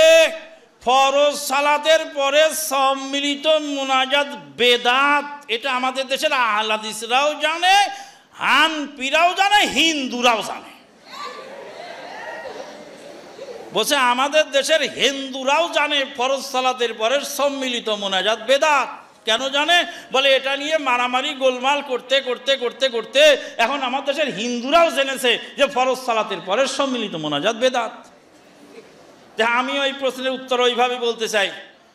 ফরজ সালাতের পরে সম্মিলিত মোনাজাত বেদাত, এটা আমাদের দেশের আহলে হাদিসরাও জানে, হানফিরাও জানে, হিন্দুরাও জানে। বলছে আমাদের দেশের হিন্দুরাও জানে ফরজ সালাতের পরে সম্মিলিত মোনাজাত বেদাত। কেন জানে? বলে এটা নিয়ে মারামারি গোলমাল করতে করতে করতে করতে এখন আমাদের দেশের হিন্দুরাও জেনেছে যে ফরজ সালাতের পরে সম্মিলিত মোনাজাত বেদাত। যে আমি ওই প্রশ্নের উত্তর ওইভাবে বলতে চাই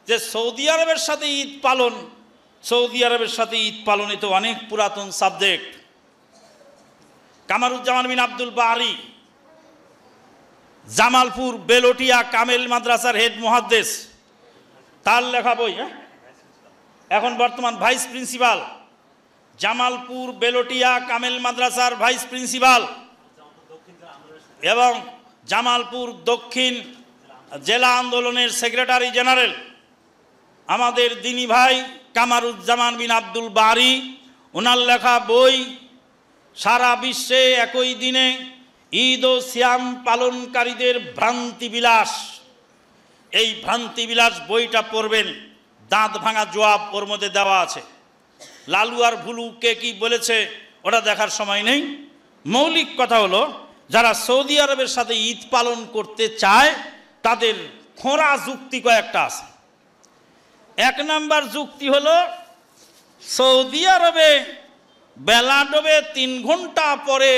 যে সৌদি আরবের সাথে ঈদ পালন, সৌদি আরবের সাথে ঈদ পালনে তো অনেক পুরাতন সাবজেক্ট। কামারুজ্জামান বিন আব্দুল বারি, জামালপুর বেলোটিয়া কামেল মাদ্রাসার হেড মুহাদ্দিস, তার লেখা বই, এখন বর্তমান ভাইস প্রিন্সিপাল, জামালপুর বেলোটিয়া কামেল মাদ্রাসার ভাইস প্রিন্সিপাল এবং জামালপুর দক্ষিণ জেলা আন্দোলনের সেক্রেটারি জেনারেল, আমাদের দিনী ভাই কামারুজ্জামান বিন আব্দুল বারি, ওনার লেখা বই সারা বিশ্বে একই দিনে ঈদ ও সিয়াম পালনকারীদের ভ্রান্তি বিলাস। এই ভ্রান্তি বিলাস বইটা পড়বেন, দাঁত ভাঙা জবাব ওর মধ্যে দেওয়া আছে। লালু আর ভুলু কে কি বলেছে ওটা দেখার সময় নেই। মৌলিক কথা হলো, যারা সৌদি আরবের সাথে ঈদ পালন করতে চায় তাদের খোঁড়া যুক্তি কয়েকটা আছে। এক নাম্বার যুক্তি হলো, সৌদি আরবে বেলা ডোবে 3 ঘন্টা পরে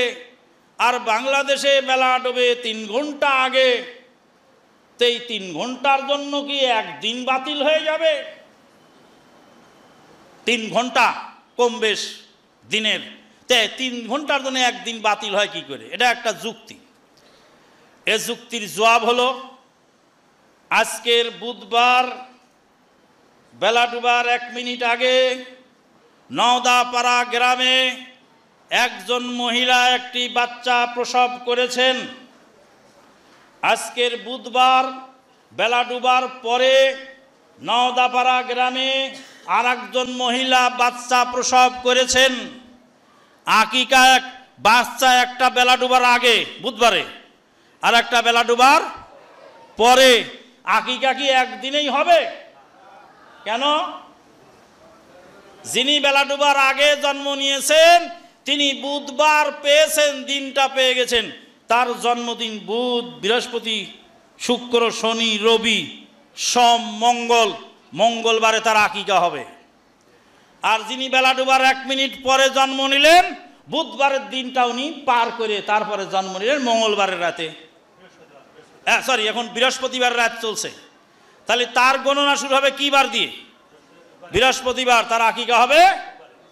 আর বাংলাদেশে বেলা ডোবে 3 ঘন্টা আগে, তো এই 3 ঘন্টার জন্য কি একদিন বাতিল হয়ে যাবে? 3 ঘন্টা কম বেশ দিনের, তাই 3 ঘন্টার জন্য একদিন বাতিল হয় কি করে? এটা একটা যুক্তি। এ যুক্তির জবাব হলো, আজকের বুধবার বেলা ডুবার 1 মিনিট আগে নওদাপাড়া গ্রামে একজন মহিলা একটি বাচ্চা প্রসব করেছেন। আজকের বুধবার বেলা ডুবার পরে নওদাপাড়া গ্রামে আর একজন মহিলা বাচ্চা প্রসব করেছেন। আকিকা বাচ্চা একটা বেলা ডুবার আগে বুধবারে আর একটা বেলা ডুবার পরে, আকিকা কি একদিনেই হবে? কেন? যিনি বেলা ডুবার আগে জন্ম নিয়েছেন তিনি বুধবার পেয়েছেন, দিনটা পেয়ে গেছেন, তার জন্মদিন বুধ, বৃহস্পতি, শুক্র, শনি, রবি, সোম, মঙ্গল, মঙ্গলবারে তার আকিকা হবে। আর যিনি বেলা ডুবার 1 মিনিট পরে জন্ম নিলেন, বুধবারের দিনটা উনি পার করে তারপরে জন্ম নিলেন মঙ্গলবারের রাতে, সরি এখন বৃহস্পতিবার রাত চলছে, তাহলে তার গণনা শুরু হবে কি বার দিয়ে? বৃহস্পতিবার, তার আকিকা হবে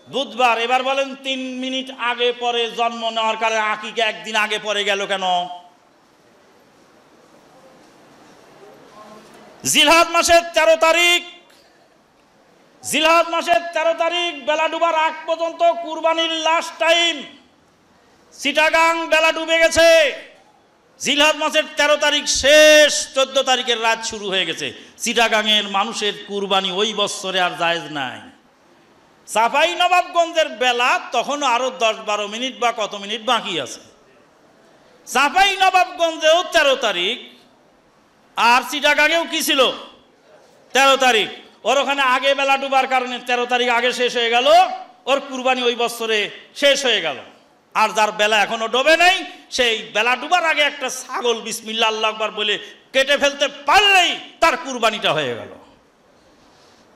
বুধবার। এবার বলেন 3 মিনিট আগে পরে জন্ম নেওয়ার কারণে আকিকা একদিন আগে পরে গেল কেন? জিলহাদ মাসের 13 তারিখ, জিলহাদ মাসের 13 তারিখ বেলা ডুবার আগ পর্যন্ত কুরবানির লাস্ট টাইম। চিটাগাং বেলা ডুবে গেছে, জিলহাদ মাসের 13 তারিখ শেষ, 14 তারিখের রাত শুরু হয়ে গেছে। চিটাগাংয়ের মানুষের কুরবানি ওই বছরে আর জায়েজ নাই। চাঁপাই নবাবগঞ্জের বেলা তখন আরো 10-12 মিনিট বা কত মিনিট বাকি আছে। চাঁপাই নবাবগঞ্জেও 13 তারিখ, আর চিটাগাংয়েও কি ছিল 13 তারিখ। ওর ওখানে আগে বেলা ডুবার কারণে 13 তারিখ আগে শেষ হয়ে গেল, ওর কুরবানি ওই বছরে শেষ হয়ে গেল। আর যার বেলা এখনো ডোবে নাই, সেই বেলা ডুবার আগে একটা ছাগল বিসমিল্লাহ আল্লাহু আকবার বলে কেটে ফেলতে পারলেই তার কুরবানিটা হয়ে গেল।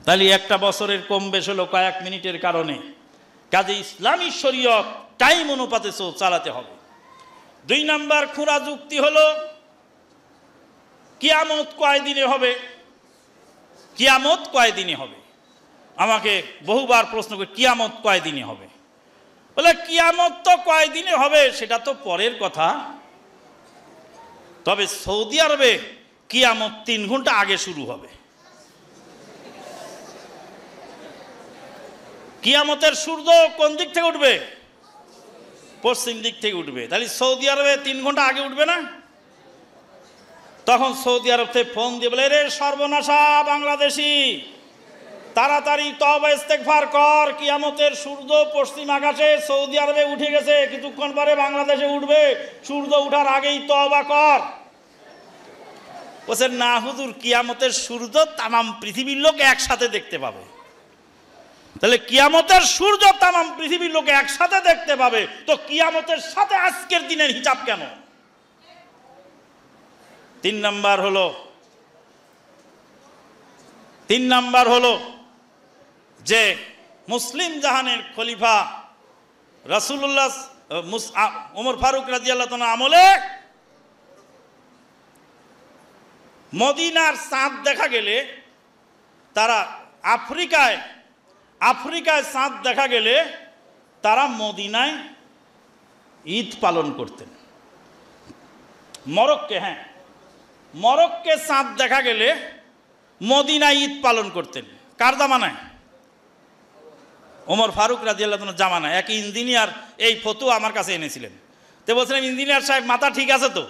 তাহলে একটা বছরের কম বেশ হলো কয়েক মিনিটের কারণে। কাজে ইসলামী শরীয়ত টাইম অনুপাতে চালাতে হবে। 2 নাম্বার খুঁড়া যুক্তি হলো, কিয়ামত কয়দিনে হবে? কিয়ামত কয়দিনে হবে? আমাকে বহুবার প্রশ্ন করে কিয়ামত কয়দিনে হবে? বলে কিয়ামত তো কয়দিনে হবে সেটা তো পরের কথা, তবে সৌদি আরবে কিয়ামত 3 ঘন্টা আগে শুরু হবে। কিয়ামতের সূর্য কোন দিক থেকে উঠবে? পশ্চিম দিক থেকে উঠবে। তাহলে সৌদি আরবে 3 ঘন্টা আগে উঠবে না? তখন সৌদি আরব থেকে ফোন দিয়ে বলে, রে সর্বনাশা বাংলাদেশি, তাড়াতাড়ি তওবা ইস্তেগফার কর, কিয়ামতের সূর্য পশ্চিম আকাশে সৌদি আরবে উঠে গেছে, কিছুক্ষণ পরে বাংলাদেশে উঠবে, সূর্য উঠার আগেই তওবা কর। বলছে, না হুজুর, কিয়ামতের সূর্য তামাম পৃথিবীর লোক একসাথে দেখতে পাবে। তাহলে কিয়ামতের সূর্য তামাম পৃথিবীর লোক একসাথে দেখতে পাবে, তো কিয়ামতের সাথে আজকের দিনের হিসাব কেন? 3 নাম্বার হলো যে মুসলিম জাহানের খলিফা রাসূলুল্লাহ ওমর ফারুক রাদিয়াল্লাহু তাআলা আমলে মদিনার চাঁদ দেখা গেলে, তারা আফ্রিকায় চাঁদ দেখা গেলে তারা মদিনায় ঈদ পালন করতেন। মরক্কে চাঁদ দেখা গেলে মদিনায় ঈদ পালন করতেন। কার জামানায়? ওমর ফারুক রাদিয়াল্লাহু তাআলা জামানায়। এক ইঞ্জিনিয়ার এই ফতোয়া আমার কাছে এনেছিলেন। তো বলছিলাম, ইঞ্জিনিয়ার সাহেব মাথা ঠিক আছে তো?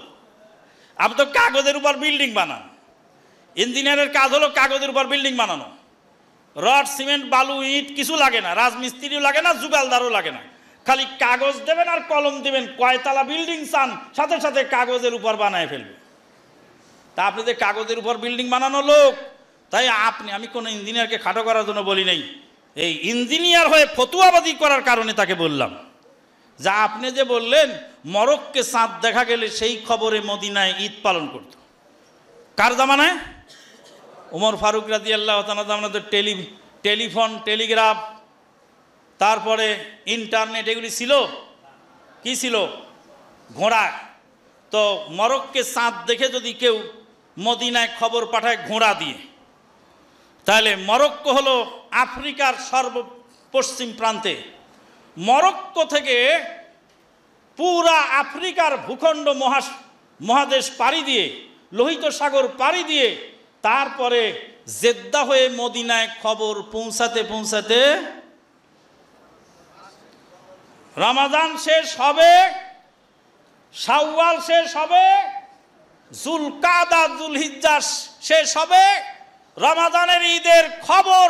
আপনি তো কাগজের উপর বিল্ডিং বানান। ইঞ্জিনিয়ারের কাজ হলো কাগজের উপর বিল্ডিং বানানো। রড, সিমেন্ট, বালু, ইট কিছু লাগে না, রাজমিস্ত্রিও লাগে না, যুগালদারও লাগে না, খালি কাগজ দেবেন আর কলম দেবেন, কয়তলা বিল্ডিং চান সাথে সাথে কাগজের উপর বানায় ফেলবে। তা আপনি যে কাগজের উপর বিল্ডিং বানানো লোক, তাই আমি কোনো ইঞ্জিনিয়ারকে খাটো করার জন্য বলি নাই, এই ইঞ্জিনিয়ার হয়ে ফতুয়াবাদী করার কারণে তাকে বললাম। যা আপনি যে বললেন মরক্কে চাঁদ দেখা গেলে সেই খবরে মদিনায় ঈদ পালন করত, কার জামানায়? ওমর ফারুক রাদিয়াল্লাহু তাআলা জামানাতে টেলিফোন, টেলিগ্রাফ, তারপরে ইন্টারনেট এগুলি ছিল। কি ছিল? ঘোড়া। তো মরক্কে চাঁদ দেখে যদি কেউ মদিনায় খবর পাঠায় ঘোড়া দিয়ে, তাহলে মরক্কো হলো আফ্রিকার সর্বপশ্চিম প্রান্তে। মরক্কো থেকে পুরা আফ্রিকার ভূখণ্ড মহাদেশ পাড়ি দিয়ে, লোহিত সাগর পাড়ি দিয়ে, তারপরে জেদ্দা হয়ে মদিনায় খবর পৌঁছাতে পৌঁছাতে রমাদান শেষ হবে, শাওয়াল শেষ হবে, জুলকাদা জুলহিজ্জা শেষ হবে, রমাদানের ঈদের খবর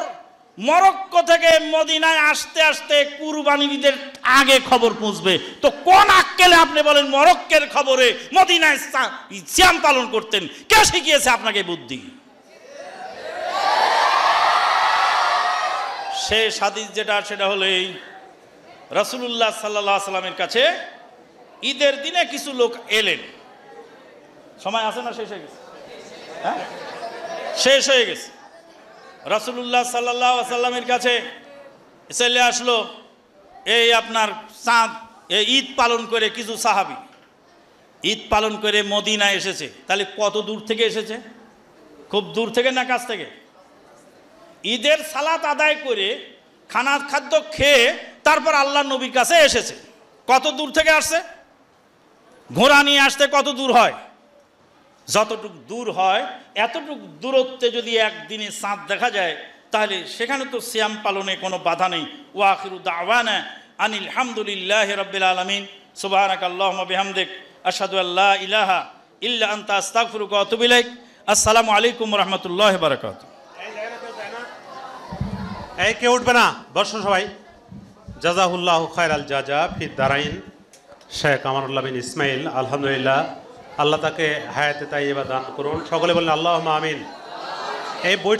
মরক্কো থেকে মদিনায় আসতে আসতে কুরবানির ঈদের আগে খবর পৌঁছবে। তো কোন আক্কেলে আপনি বলেন মরক্কের খবরে মদিনায় সিয়াম পালন করতেন? কে শিখিয়েছে আপনাকে বুদ্ধি? শেষ হাদিস যেটা, সেটা হলো এই, রাসূলুল্লাহ সাল্লাল্লাহু আলাইহি সাল্লামের কাছে ঈদের দিনে কিছু লোক এলেন। সময় আছে না? শেষ হয়ে গেছে? হ্যাঁ, শেষ হয়ে গেছে। রাসূলুল্লাহ সাল্লাল্লাহু আলাইহি সাল্লামের কাছে চলে আসলো এই আপনার চাঁদ ঈদ পালন করে কিছু সাহাবী ঈদ পালন করে মদিনায় এসেছে। তাহলে কত দূর থেকে এসেছে? খুব দূর থেকে না কাছ থেকে? ঈদের সালাত আদায় করে খাদ্য খেয়ে তারপর আল্লাহ নবীর কাছে এসেছে। কত দূর থেকে আসছে? ঘোড়া নিয়ে আসতে কত দূর হয়? যতটুকু দূর হয় এতটুকু দূরত্বে যদি একদিনে চাঁদ দেখা যায়, তাহলে সেখানে তো সিয়াম পালনে কোনো বাধা নেই। ওয়া আখিরু দাওয়ানা আনিল হামদুলিল্লাহি রাব্বিল আলামিন, সুবহানাকাল্লাহুম্মা বিহামদিক, আশহাদু আল্লা ইলাহা ইল্লা আনতা আস্তাগফিরুকা ওয়া আতুবু ইলাইক। আসসালামু আলাইকুম ওয়া রাহমাতুল্লাহি ওয়া বারাকাতুহু। এই কেউ উঠবে না, বসো সবাই। জাযাহুল্লাহু খায়রাল জাযা ফিদ দারাইন, শেখ আমানুল্লাহ বিন ইসমাইল, আলহামদুলিল্লাহ, আল্লাহ তাকে হায়াতে তাইয়্যিবা দান করুন। সকলে বলেন আল্লাহুম্মা আমিন। এই বই